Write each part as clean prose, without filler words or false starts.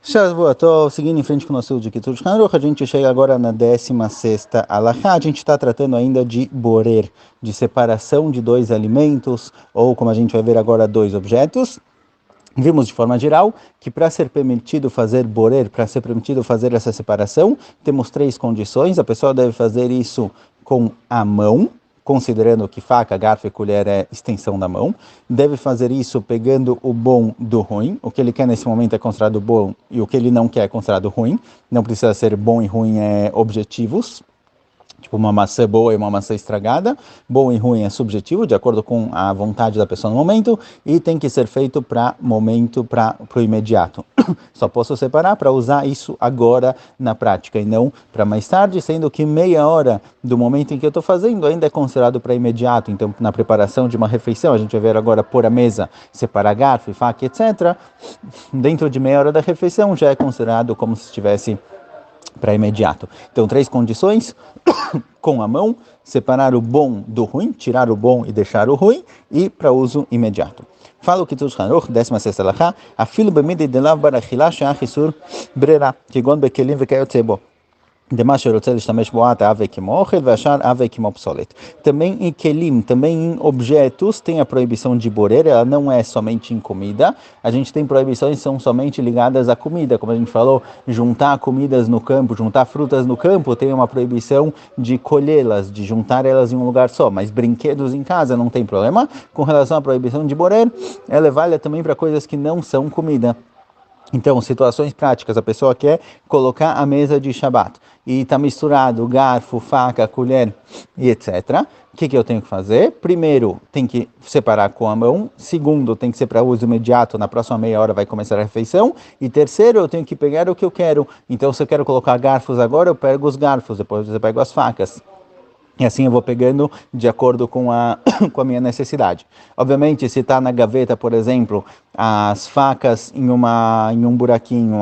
Shavuot, estou seguindo em frente com o nosso de Kitzur Hanuch. A gente chega agora na 16ª Alahá. A gente está tratando ainda de borer, de separação de dois alimentos, ou como a gente vai ver agora, dois objetos. Vimos de forma geral que para ser permitido fazer borer, para ser permitido fazer essa separação, temos três condições. A pessoa deve fazer isso com a mão, considerando que faca, garfo e colher é extensão da mão. Deve fazer isso pegando o bom do ruim. O que ele quer nesse momento é considerado bom e o que ele não quer é considerado ruim. Não precisa ser bom e ruim objetivos. Tipo uma maçã boa e uma maçã estragada. Bom e ruim é subjetivo, de acordo com a vontade da pessoa no momento, e tem que ser feito para momento, para o imediato. Só posso separar para usar isso agora na prática e não para mais tarde, sendo que meia hora do momento em que eu estou fazendo ainda é considerado para imediato. Então, na preparação de uma refeição, a gente vai ver agora pôr a mesa, separar garfo, faca, etc. Dentro de meia hora da refeição já é considerado como se estivesse para imediato. Então, três condições: com a mão, separar o bom do ruim, tirar o bom e deixar o ruim, e para uso imediato. Fala o Kitzur Hanuch, 16ª Alahá, afilo b'midi delav barachila she'ach isur brera, כגון בכלים וכיוצא בו. Também em kelim, também em objetos, tem a proibição de borer, ela não é somente em comida. A gente tem proibições que são somente ligadas à comida, como a gente falou, juntar comidas no campo, juntar frutas no campo, tem uma proibição de colhê-las, de juntar elas em um lugar só, mas brinquedos em casa não tem problema. Com relação à proibição de borer, ela é válida também para coisas que não são comida. Então, situações práticas, a pessoa quer colocar a mesa de Shabat e está misturado garfo, faca, colher e etc. O que eu tenho que fazer? Primeiro, tem que separar com a mão. Segundo, tem que ser para uso imediato, na próxima meia hora vai começar a refeição. E terceiro, eu tenho que pegar o que eu quero. Então, se eu quero colocar garfos agora, eu pego os garfos, depois eu pego as facas. E assim eu vou pegando de acordo com com a minha necessidade. Obviamente, se está na gaveta, por exemplo, as facas em um buraquinho,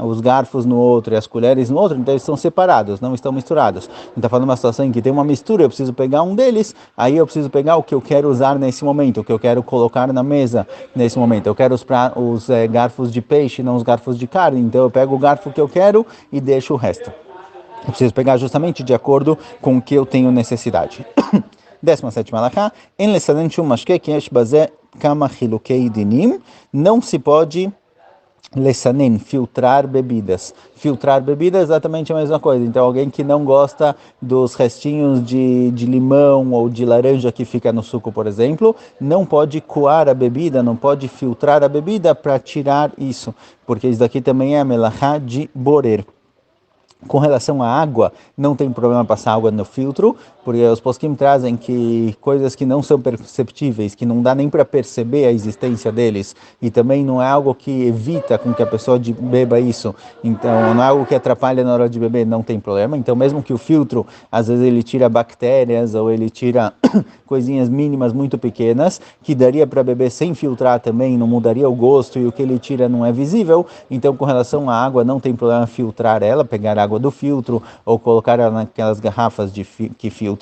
os garfos no outro e as colheres no outro, então eles estão separados, não estão misturados. Está falando uma situação em que tem uma mistura, eu preciso pegar um deles, aí eu preciso pegar o que eu quero usar nesse momento, o que eu quero colocar na mesa nesse momento. Eu quero os garfos de peixe, não os garfos de carne, então eu pego o garfo que eu quero e deixo o resto. Eu preciso pegar justamente de acordo com o que eu tenho necessidade. 17ª Alahá, em lesanen shum mashke ki yesh bazeh kama chilukei dinim, não se pode lesanen, filtrar bebidas. Filtrar bebidas é exatamente a mesma coisa. Então, alguém que não gosta dos restinhos de limão ou de laranja que fica no suco, por exemplo, não pode coar a bebida, não pode filtrar a bebida para tirar isso, porque isso daqui também é a melachá de borer. Com relação à água, não tem problema passar água no filtro, porque os poskim trazem que coisas que não são perceptíveis, que não dá nem para perceber a existência deles, e também não é algo que evita com que a pessoa beba isso, então não é algo que atrapalha na hora de beber, não tem problema. Então mesmo que o filtro, às vezes ele tira bactérias, ou ele tira coisinhas mínimas muito pequenas, que daria para beber sem filtrar também, não mudaria o gosto, e o que ele tira não é visível, então com relação à água, não tem problema filtrar ela, pegar água do filtro ou colocar ela naquelas garrafas que filtram.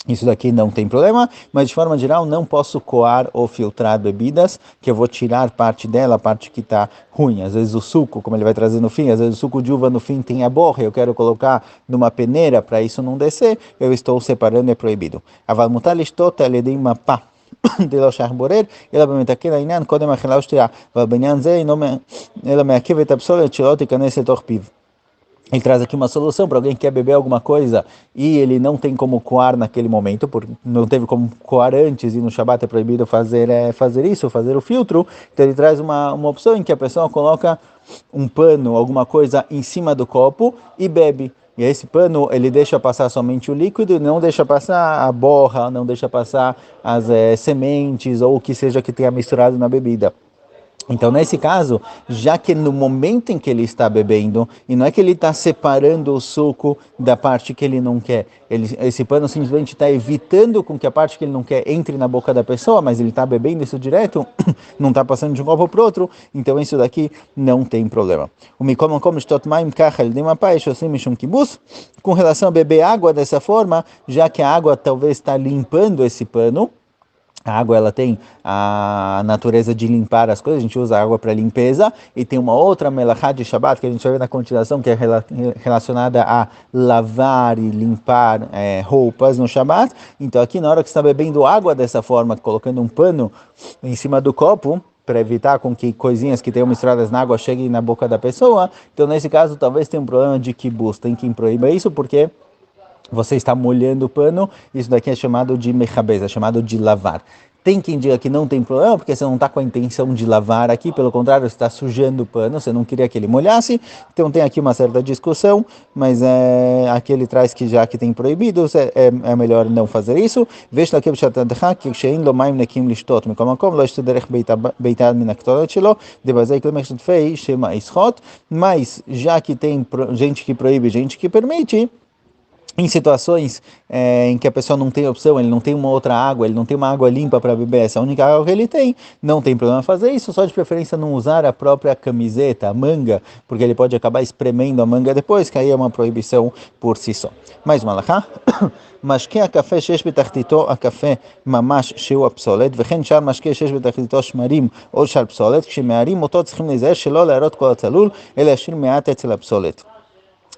Isso daqui não tem problema, mas de forma geral não posso coar ou filtrar bebidas, que eu vou tirar parte dela, a parte que está ruim. Às vezes o suco, como ele vai trazer no fim, às vezes o suco de uva no fim tem a borra, eu quero colocar numa peneira para isso não descer, eu estou separando, é proibido. Aval mutar lishtot על ידי מפה דלא שייך בורר, אלא במתקן העניין קודם אכילה ושתייה, אבל בעניין זה אינו אלא מעכב את הפסולת שלא תיכנס לתוך פיו. Ele traz aqui uma solução para alguém que quer beber alguma coisa e ele não tem como coar naquele momento, porque não teve como coar antes e no Shabat é proibido fazer isso, fazer o filtro. Então ele traz uma opção em que a pessoa coloca um pano, alguma coisa em cima do copo e bebe. E esse pano ele deixa passar somente o líquido, não deixa passar a borra, não deixa passar as sementes ou o que seja que tenha misturado na bebida. Então, nesse caso, já que no momento em que ele está bebendo, e não é que ele está separando o suco da parte que ele não quer, esse pano simplesmente está evitando com que a parte que ele não quer entre na boca da pessoa, mas ele está bebendo isso direto, não está passando de um copo para o outro, então isso daqui não tem problema. Com relação a beber água dessa forma, já que a água talvez está limpando esse pano, A água ela tem a natureza de limpar as coisas, a gente usa a água para limpeza, e tem uma outra melachá de Shabbat que a gente vai ver na continuação, que é relacionada a lavar e limpar roupas no Shabbat. Então aqui na hora que você está bebendo água dessa forma, colocando um pano em cima do copo, para evitar com que coisinhas que tenham misturadas na água cheguem na boca da pessoa, então nesse caso talvez tenha um problema de kibbutz, tem quem proíba isso, porque você está molhando o pano, isso daqui é chamado de mechabez, é chamado de lavar. Tem quem diga que não tem problema, porque você não está com a intenção de lavar aqui, pelo contrário, você está sujando o pano, você não queria que ele molhasse, então tem aqui uma certa discussão, mas aqui ele traz que já que tem proibidos, é melhor não fazer isso. Veja aqui que shein lo maim nekim lishtot, mikom makom lo yishtaderech beitar min haktolet shelo, debazei klem fei shema ischot, mas já que tem gente que proíbe, gente que permite, em situações em que a pessoa não tem opção, ele não tem uma outra água, ele não tem uma água limpa para beber, essa é a única água que ele tem, não tem problema fazer isso, só de preferência não usar a própria camiseta, a manga, porque ele pode acabar espremendo a manga depois, que aí é uma proibição por si só. Mais uma alahá. משקה הקפה שיש בתחתיתו הקפה ממש שהוא הפסולת, וכן שאר משקה שיש בתחתיתו שמרים או שאר פסולת, כשמערים אותו צריכים להיזהר שלא להראות כל הצלול, אלא להשאיר מעט אצל הפסולת.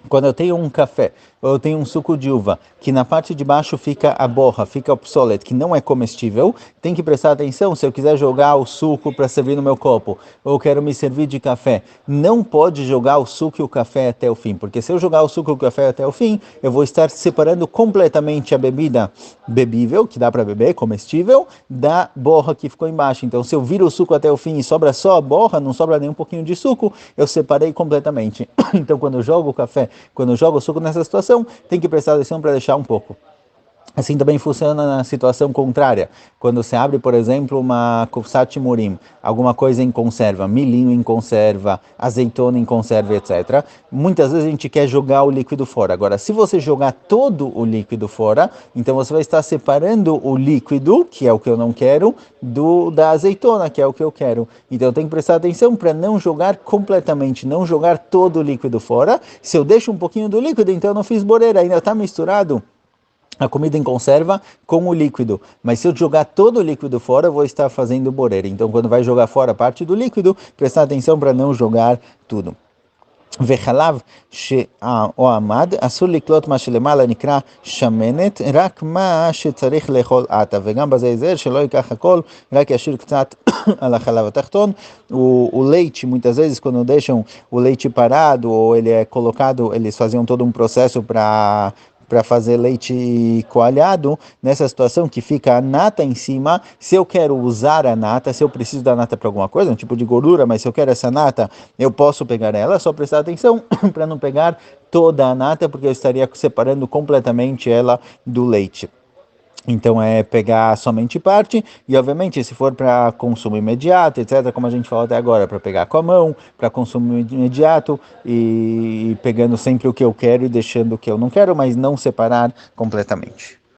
Quando eu tenho um café, ou eu tenho um suco de uva, que na parte de baixo fica a borra, fica obsoleto, que não é comestível, tem que prestar atenção se eu quiser jogar o suco para servir no meu copo, ou eu quero me servir de café. Não pode jogar o suco e o café até o fim, porque se eu jogar o suco e o café até o fim, eu vou estar separando completamente a bebida bebível, que dá para beber, comestível, da borra que ficou embaixo. Então, se eu viro o suco até o fim e sobra só a borra, não sobra nem um pouquinho de suco, eu separei completamente. Então, quando eu jogo o café, quando eu jogo o suco nessa situação, tem que prestar atenção para deixar um pouco. Assim também funciona na situação contrária. Quando você abre, por exemplo, uma kufsat murim, alguma coisa em conserva, milhinho em conserva, azeitona em conserva, etc. Muitas vezes a gente quer jogar o líquido fora. Agora, se você jogar todo o líquido fora, então você vai estar separando o líquido, que é o que eu não quero, da azeitona, que é o que eu quero. Então tem que prestar atenção para não jogar completamente, não jogar todo o líquido fora. Se eu deixo um pouquinho do líquido, então eu não fiz boreira, ainda está misturado a comida em conserva com o líquido. Mas se eu jogar todo o líquido fora, eu vou estar fazendo boreira. Então, quando vai jogar fora parte do líquido, prestar atenção para não jogar tudo. וחלב או עמד, אסור לקלוט מה שלמעלה נקרא שמנת, רק מה שצריך לאכול עטה, וגם בזה יזהר שלא ייקח הכל, רק ישאיר קצת על החלב התחתון. O leite, muitas vezes, quando deixam o leite parado, ou ele é colocado, eles faziam todo um processo para fazer leite coalhado, nessa situação que fica a nata em cima, se eu quero usar a nata, se eu preciso da nata para alguma coisa, um tipo de gordura, mas se eu quero essa nata, eu posso pegar ela, só prestar atenção para não pegar toda a nata, porque eu estaria separando completamente ela do leite. Então é pegar somente parte, e obviamente se for para consumo imediato, etc., como a gente falou até agora, para pegar com a mão, para consumo imediato, e pegando sempre o que eu quero e deixando o que eu não quero, mas não separar completamente.